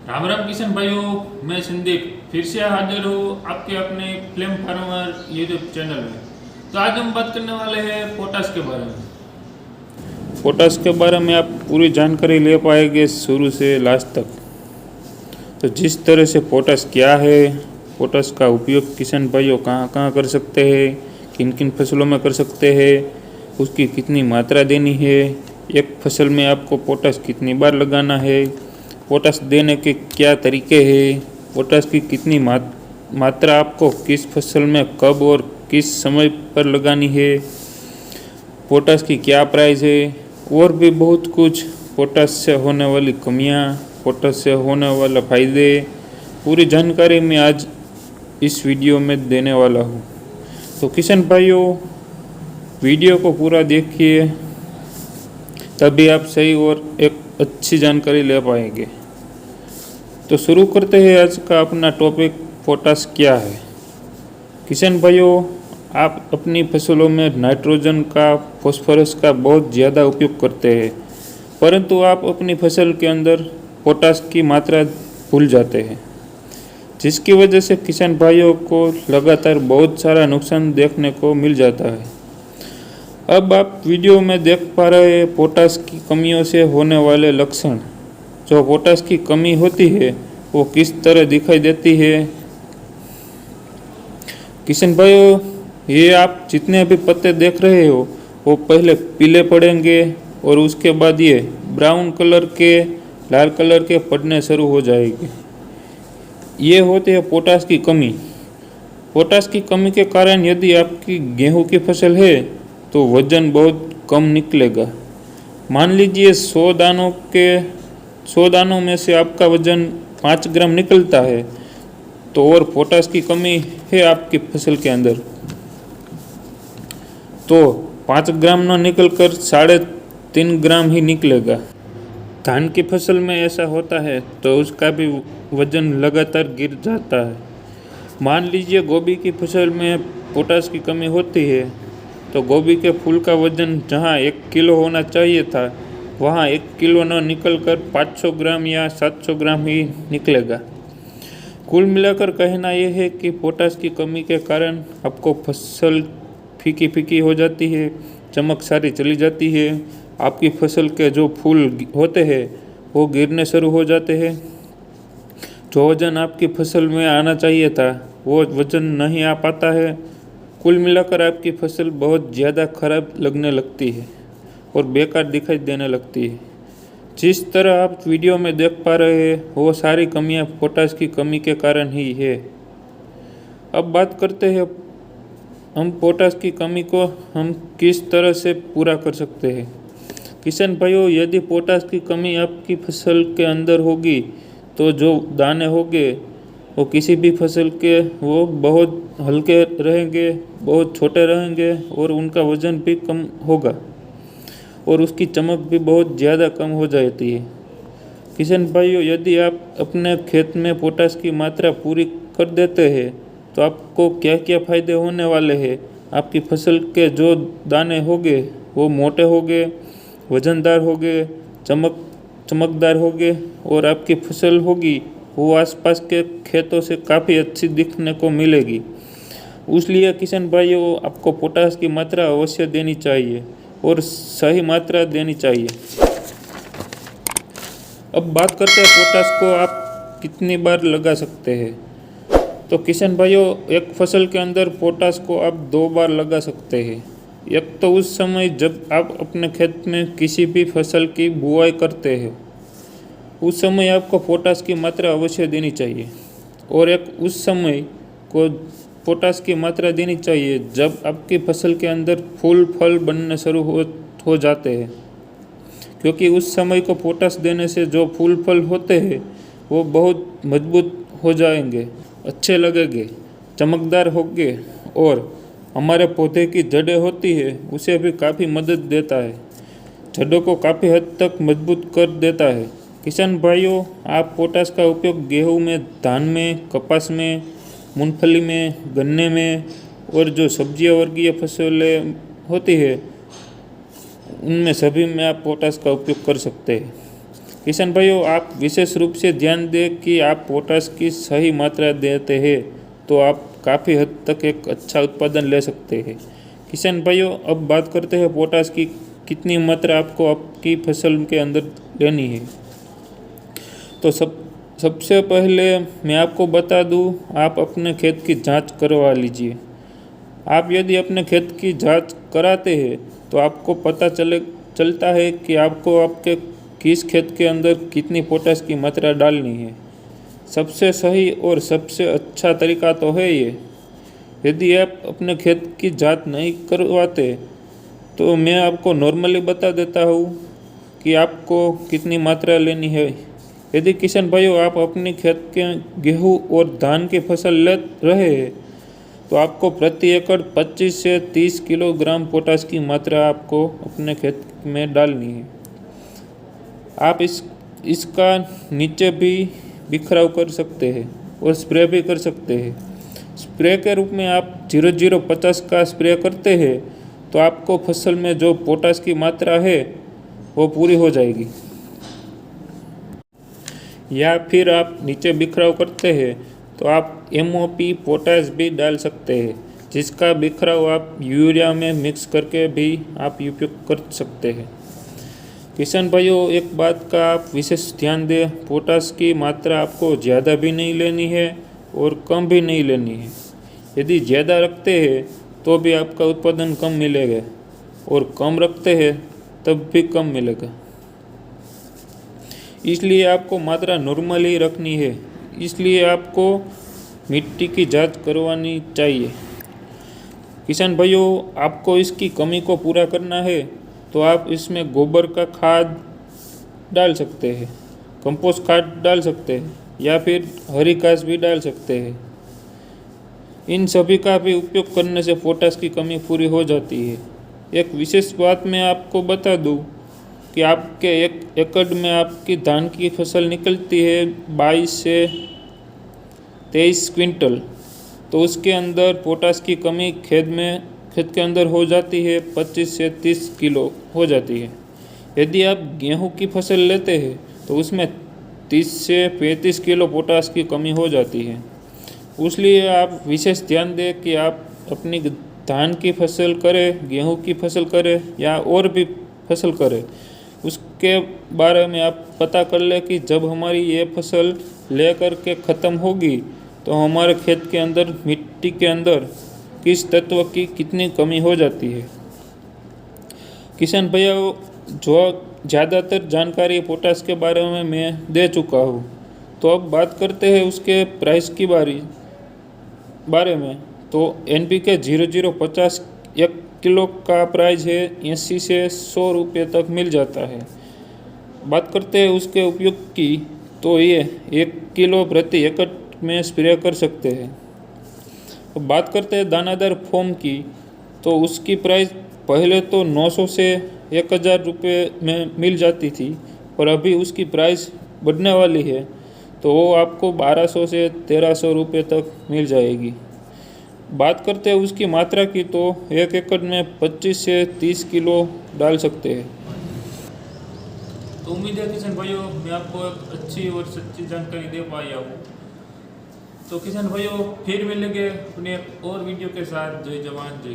राम राम किशन भाइयों। मैं संदीप फिर से हाजिर हूँ आपके अपने फ्लेम फार्मर यूट्यूब चैनल में। तो आज हम बात करने वाले हैं पोटाश के बारे में। पोटाश के बारे में आप पूरी जानकारी ले पाएंगे शुरू से लास्ट तक। तो जिस तरह से पोटाश क्या है, पोटाश का उपयोग किसान भाइयों कहाँ कहाँ कर सकते हैं, किन किन फसलों में कर सकते हैं, उसकी कितनी मात्रा देनी है, एक फसल में आपको पोटाश कितनी बार लगाना है, पोटाश देने के क्या तरीके हैं, पोटाश की कितनी मात्रा आपको किस फसल में कब और किस समय पर लगानी है, पोटाश की क्या प्राइस है और भी बहुत कुछ। पोटाश से होने वाली कमियां, पोटाश से होने वाला फ़ायदे, पूरी जानकारी मैं आज इस वीडियो में देने वाला हूँ। तो किसान भाइयों, वीडियो को पूरा देखिए, तभी आप सही और एक अच्छी जानकारी ले पाएंगे। तो शुरू करते हैं आज का अपना टॉपिक, पोटाश क्या है। किसान भाइयों, आप अपनी फसलों में नाइट्रोजन का, फॉस्फोरस का बहुत ज़्यादा उपयोग करते हैं, परंतु आप अपनी फसल के अंदर पोटाश की मात्रा भूल जाते हैं, जिसकी वजह से किसान भाइयों को लगातार बहुत सारा नुकसान देखने को मिल जाता है। अब आप वीडियो में देख पा रहे हैं पोटाश की कमियों से होने वाले लक्षण। जो पोटाश की कमी होती है वो किस तरह दिखाई देती है। किसान भाइयों, ये आप जितने भी पत्ते देख रहे हो वो पहले पीले पड़ेंगे और उसके बाद ये ब्राउन कलर के, लाल कलर के पड़ने शुरू हो जाएंगे। ये होती है पोटाश की कमी। पोटाश की कमी के कारण यदि आपकी गेहूं की फसल है तो वजन बहुत कम निकलेगा। मान लीजिए 100 दानों में से आपका वजन 5 ग्राम निकलता है, तो और पोटाश की कमी है आपकी फसल के अंदर, तो 5 ग्राम न निकल कर 3.5 ग्राम ही निकलेगा। धान की फसल में ऐसा होता है तो उसका भी वजन लगातार गिर जाता है। मान लीजिए गोभी की फसल में पोटाश की कमी होती है तो गोभी के फूल का वजन जहां 1 किलो होना चाहिए था वहां 1 किलो न निकल कर 500 ग्राम या 700 ग्राम ही निकलेगा। कुल मिलाकर कहना यह है कि पोटाश की कमी के कारण आपको फसल फीकी फीकी हो जाती है, चमक सारी चली जाती है, आपकी फसल के जो फूल होते हैं वो गिरने शुरू हो जाते हैं, जो वजन आपकी फसल में आना चाहिए था वो वजन नहीं आ पाता है। कुल मिलाकर आपकी फसल बहुत ज़्यादा खराब लगने लगती है और बेकार दिखाई देने लगती है। जिस तरह आप वीडियो में देख पा रहे हैं वो सारी कमियां पोटाश की कमी के कारण ही है। अब बात करते हैं हम पोटाश की कमी को हम किस तरह से पूरा कर सकते हैं। किसान भाइयों, यदि पोटाश की कमी आपकी फसल के अंदर होगी तो जो दाने होंगे वो किसी भी फसल के वो बहुत हल्के रहेंगे, बहुत छोटे रहेंगे और उनका वजन भी कम होगा और उसकी चमक भी बहुत ज़्यादा कम हो जाती है। किसान भाइयों, यदि आप अपने खेत में पोटाश की मात्रा पूरी कर देते हैं तो आपको क्या क्या फ़ायदे होने वाले हैं। आपकी फसल के जो दाने होंगे वो मोटे होंगे, वजनदार होंगे, चमकदार होंगे और आपकी फसल होगी वो आसपास के खेतों से काफ़ी अच्छी दिखने को मिलेगी। इसलिए किसान भाइयों, आपको पोटाश की मात्रा अवश्य देनी चाहिए और सही मात्रा देनी चाहिए। अब बात करते हैं पोटाश को आप कितनी बार लगा सकते हैं। तो किसान भाइयों, एक फसल के अंदर पोटाश को आप 2 बार लगा सकते हैं। एक तो उस समय जब आप अपने खेत में किसी भी फसल की बुआई करते हैं, उस समय आपको पोटाश की मात्रा अवश्य देनी चाहिए, और एक उस समय को पोटाश की मात्रा देनी चाहिए जब आपकी फसल के अंदर फूल फल बनने शुरू हो जाते हैं, क्योंकि उस समय को पोटाश देने से जो फूल फल होते हैं वो बहुत मजबूत हो जाएंगे, अच्छे लगेंगे, चमकदार होंगे और हमारे पौधे की जड़ें होती है उसे भी काफ़ी मदद देता है, जड़ों को काफ़ी हद तक मजबूत कर देता है। किसान भाइयों, आप पोटाश का उपयोग गेहूं में, धान में, कपास में, मूंगफली में, गन्ने में और जो सब्जियां वर्गीय फसलें होती है उनमें सभी में आप पोटाश का उपयोग कर सकते हैं। किसान भाइयों, आप विशेष रूप से ध्यान दें कि आप पोटाश की सही मात्रा देते हैं तो आप काफ़ी हद तक एक अच्छा उत्पादन ले सकते हैं। किसान भाइयों, अब बात करते हैं पोटाश की कितनी मात्रा आपको आपकी फसल के अंदर लेनी है। तो सबसे पहले मैं आपको बता दूं, आप अपने खेत की जांच करवा लीजिए। आप यदि अपने खेत की जांच कराते हैं तो आपको पता चलता है कि आपको आपके किस खेत के अंदर कितनी पोटाश की मात्रा डालनी है। सबसे सही और सबसे अच्छा तरीका तो है ये। यदि आप अपने खेत की जांच नहीं करवाते तो मैं आपको नॉर्मली बता देता हूँ कि आपको कितनी मात्रा लेनी है। यदि किसान भाइयों आप अपने खेत के गेहूँ और धान की फसल ले रहे हैं तो आपको प्रति एकड़ 25 से 30 किलोग्राम पोटाश की मात्रा आपको अपने खेत में डालनी है। आप इसका नीचे भी बिखराव कर सकते हैं और स्प्रे भी कर सकते हैं। स्प्रे के रूप में आप 0050 का स्प्रे करते हैं तो आपको फसल में जो पोटाश की मात्रा है वो पूरी हो जाएगी। या फिर आप नीचे बिखराव करते हैं तो आप MOP पोटाश भी डाल सकते हैं, जिसका बिखराव आप यूरिया में मिक्स करके भी आप उपयोग कर सकते हैं। किसान भाइयों, एक बात का आप विशेष ध्यान दें, पोटाश की मात्रा आपको ज़्यादा भी नहीं लेनी है और कम भी नहीं लेनी है। यदि ज़्यादा रखते हैं तो भी आपका उत्पादन कम मिलेगा और कम रखते हैं तब भी कम मिलेगा। इसलिए आपको मात्रा नॉर्मल ही रखनी है। इसलिए आपको मिट्टी की जांच करवानी चाहिए। किसान भाइयों, आपको इसकी कमी को पूरा करना है तो आप इसमें गोबर का खाद डाल सकते हैं, कंपोस्ट खाद डाल सकते हैं या फिर हरी घास भी डाल सकते हैं। इन सभी का भी उपयोग करने से पोटाश की कमी पूरी हो जाती है। एक विशेष बात मैं आपको बता दूं कि आपके 1 एकड़ में आपकी धान की फसल निकलती है 22 से 23 क्विंटल, तो उसके अंदर पोटाश की कमी खेत के अंदर हो जाती है 25 से 30 किलो हो जाती है। यदि आप गेहूं की फसल लेते हैं तो उसमें 30 से 35 किलो पोटाश की कमी हो जाती है। इसलिए आप विशेष ध्यान दें कि आप अपनी धान की फसल करें, गेहूं की फसल करें या और भी फसल करें, उसके बारे में आप पता कर लें कि जब हमारी ये फसल लेकर के ख़त्म होगी तो हमारे खेत के अंदर मिट्टी के अंदर किस तत्व की कितनी कमी हो जाती है। किसान भैया, जो ज़्यादातर जानकारी पोटाश के बारे में मैं दे चुका हूँ, तो अब बात करते हैं उसके प्राइस की बारे में। तो NPK 0050 1 किलो का प्राइस है 80 से 100 रुपये तक मिल जाता है। बात करते हैं उसके उपयोग की, तो ये 1 किलो प्रति एकड़ में स्प्रे कर सकते हैं। अब बात करते हैं दानादार फॉर्म की, तो उसकी प्राइस पहले तो 900 से 1000 रुपये में मिल जाती थी और अभी उसकी प्राइस बढ़ने वाली है, तो वो आपको 1200 से 1300 रुपये तक मिल जाएगी। बात करते हैं उसकी मात्रा की, तो 1 एकड़ में 25 से 30 किलो डाल सकते हैं। तो उम्मीद है किसान भाइयों मैं आपको एक अच्छी और सच्ची जानकारी दे पाया हूँ। तो किसान भाइयों फिर मिलेंगे अपने और वीडियो के साथ। जय जवान जय